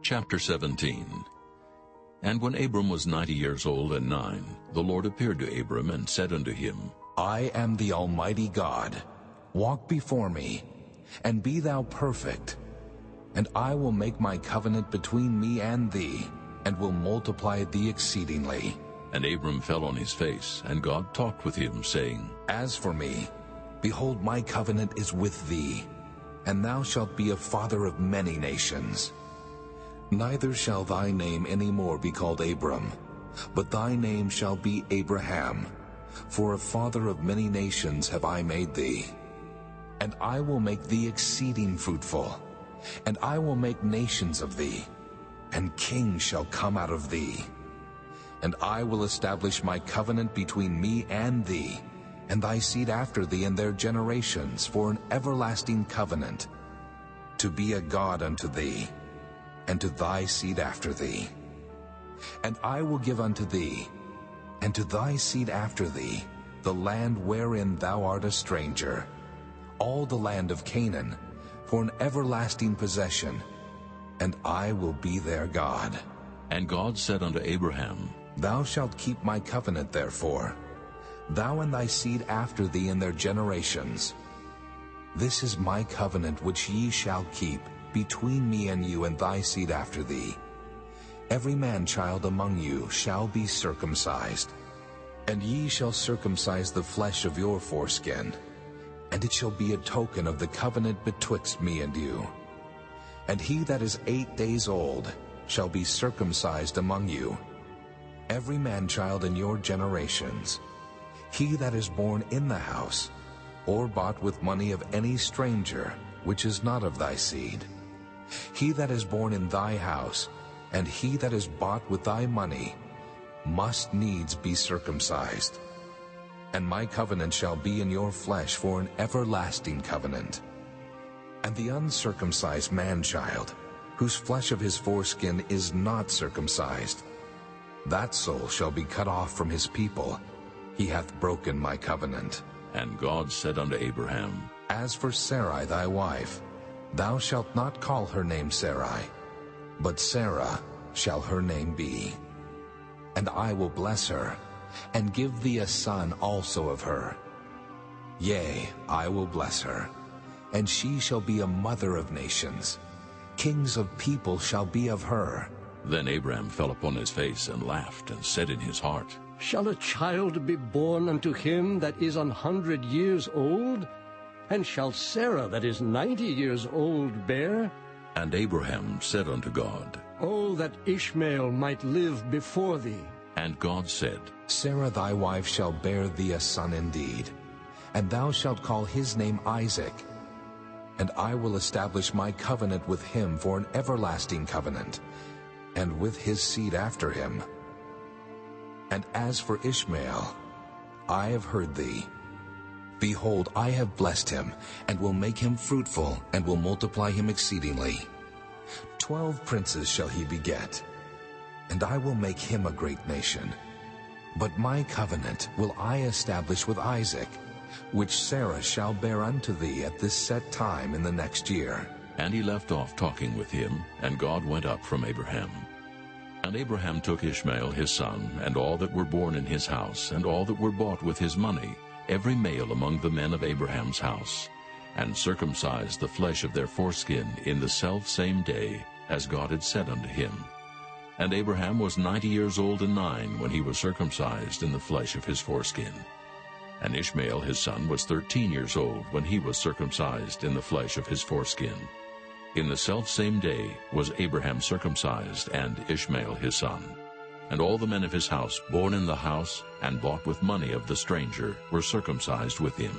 Chapter 17. And when Abram was 90 years old and 9, the Lord appeared to Abram and said unto him, I am the Almighty God. Walk before me, and be thou perfect. And I will make my covenant between me and thee, and will multiply thee exceedingly. And Abram fell on his face, and God talked with him, saying, As for me, behold, my covenant is with thee, and thou shalt be a father of many nations. Neither shall thy name any more be called Abram, but thy name shall be Abraham, for a father of many nations have I made thee. And I will make thee exceeding fruitful, and I will make nations of thee, and kings shall come out of thee. And I will establish my covenant between me and thee, and thy seed after thee in their generations, for an everlasting covenant, to be a God unto thee, and to thy seed after thee. And I will give unto thee, and to thy seed after thee, the land wherein thou art a stranger, all the land of Canaan, for an everlasting possession, and I will be their God. And God said unto Abraham, Thou shalt keep my covenant therefore, thou and thy seed after thee in their generations. This is my covenant which ye shall keep between me and you and thy seed after thee. Every man-child among you shall be circumcised, and ye shall circumcise the flesh of your foreskin, and it shall be a token of the covenant betwixt me and you. And he that is 8 days old shall be circumcised among you, every man-child in your generations. He that is born in the house, or bought with money of any stranger, which is not of thy seed. He that is born in thy house, and he that is bought with thy money, must needs be circumcised. And my covenant shall be in your flesh for an everlasting covenant. And the uncircumcised man-child, whose flesh of his foreskin is not circumcised, that soul shall be cut off from his people. He hath broken my covenant. And God said unto Abraham, As for Sarai thy wife, thou shalt not call her name Sarai, but Sarah shall her name be. And I will bless her, and give thee a son also of her. Yea, I will bless her, and she shall be a mother of nations. Kings of people shall be of her. Then Abraham fell upon his face and laughed, and said in his heart, Shall a child be born unto him that is 100 years old? And shall Sarah that is 90 years old bear? And Abraham said unto God, Oh, that Ishmael might live before thee. And God said, Sarah thy wife shall bear thee a son indeed, and thou shalt call his name Isaac. And I will establish my covenant with him for an everlasting covenant, and with his seed after him. And as for Ishmael, I have heard thee. Behold, I have blessed him, and will make him fruitful, and will multiply him exceedingly. 12 princes shall he beget, and I will make him a great nation. But my covenant will I establish with Isaac, which Sarah shall bear unto thee at this set time in the next year. And he left off talking with him, and God went up from Abraham. And Abraham took Ishmael his son, and all that were born in his house, and all that were bought with his money, every male among the men of Abraham's house, and circumcised the flesh of their foreskin in the selfsame day, as God had said unto him. And Abraham was 90 years old and 9 when he was circumcised in the flesh of his foreskin. And Ishmael his son was 13 years old when he was circumcised in the flesh of his foreskin. In the selfsame day was Abraham circumcised, and Ishmael his son. And all the men of his house, born in the house, and bought with money of the stranger, were circumcised with him.